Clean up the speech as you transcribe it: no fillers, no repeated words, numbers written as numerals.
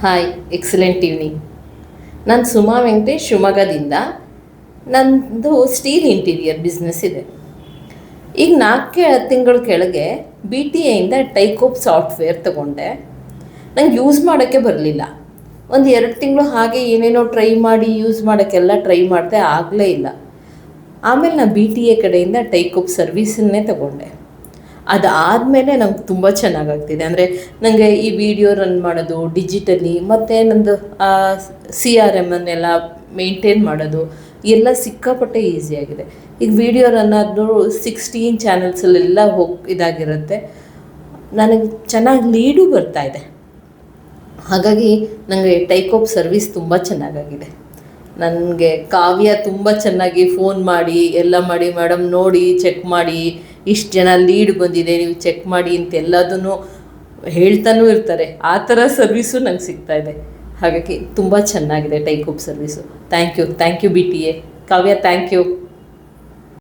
Hi, excellent evening. ನಾನು ಸುಮಾ ವೆಂಕಟೇಶ್, ಶಿವಮೊಗ್ಗದಿಂದ. ನನ್ನದು ಸ್ಟೀಲ್ ಇಂಟೀರಿಯರ್ ಬಿಸ್ನೆಸ್ ಇದೆ. ಈಗ 4 ತಿಂಗಳ ಕೆಳಗೆ BTA ಟೈಕೋಪ್ ಸಾಫ್ಟ್ವೇರ್ ತೊಗೊಂಡೆ. ನಂಗೆ ಯೂಸ್ ಮಾಡೋಕ್ಕೆ ಬರಲಿಲ್ಲ. ಒಂದು 2 ತಿಂಗಳು ಹಾಗೆ ಏನೇನೋ ಟ್ರೈ ಮಾಡಿ ಯೂಸ್ ಮಾಡೋಕ್ಕೆಲ್ಲ ಟ್ರೈ ಮಾಡಿದೆ, ಆಗಲೇ ಇಲ್ಲ. ಆಮೇಲೆ ನಾನು BTA ಕಡೆಯಿಂದ ಟೈಕೋಪ್ ಸರ್ವೀಸನ್ನೇ ತೊಗೊಂಡೆ. ಅದಾದಮೇಲೆ ನಂಗೆ ತುಂಬ ಚೆನ್ನಾಗಾಗ್ತಿದೆ. ಅಂದರೆ ನನಗೆ ಈ ವಿಡಿಯೋ ರನ್ ಮಾಡೋದು ಡಿಜಿಟಲಿ, ಮತ್ತು ನಂದು CRM ಅನ್ನೆಲ್ಲ ಮೇಂಟೈನ್ ಮಾಡೋದು ಎಲ್ಲ ಸಿಕ್ಕಾಪಟ್ಟೆ ಈಸಿಯಾಗಿದೆ. ಈಗ ವಿಡಿಯೋ ರನ್ ಆದರೂ 16 ಚಾನಲ್ಸಲ್ಲೆಲ್ಲ ಇದಾಗಿರುತ್ತೆ. ನನಗೆ ಚೆನ್ನಾಗಿ ಲೀಡು ಬರ್ತಾಯಿದೆ. ಹಾಗಾಗಿ ನನಗೆ ಟೈಕೋಪ್ ಸರ್ವಿಸ್ ತುಂಬ ಚೆನ್ನಾಗಾಗಿದೆ. ನನಗೆ ಕಾವ್ಯ ತುಂಬ ಚೆನ್ನಾಗಿ ಫೋನ್ ಮಾಡಿ ಎಲ್ಲ ಮಾಡಿ, ಮೇಡಮ್ ನೋಡಿ ಚೆಕ್ ಮಾಡಿ, ಇಷ್ಟು ಜನ ಲೀಡ್ ಬಂದಿದೆ, ನೀವು ಚೆಕ್ ಮಾಡಿ ಅಂತ ಎಲ್ಲದನ್ನು ಹೇಳ್ತಾನೂ ಇರ್ತಾರೆ. ಆ ಥರ ಸರ್ವಿಸು ನಂಗೆ ಸಿಗ್ತಾಯಿದೆ. ಹಾಗಾಗಿ ತುಂಬ ಚೆನ್ನಾಗಿದೆ ಟೈಕೋಪ್ service. Thank you BTA. Kavya, thank you.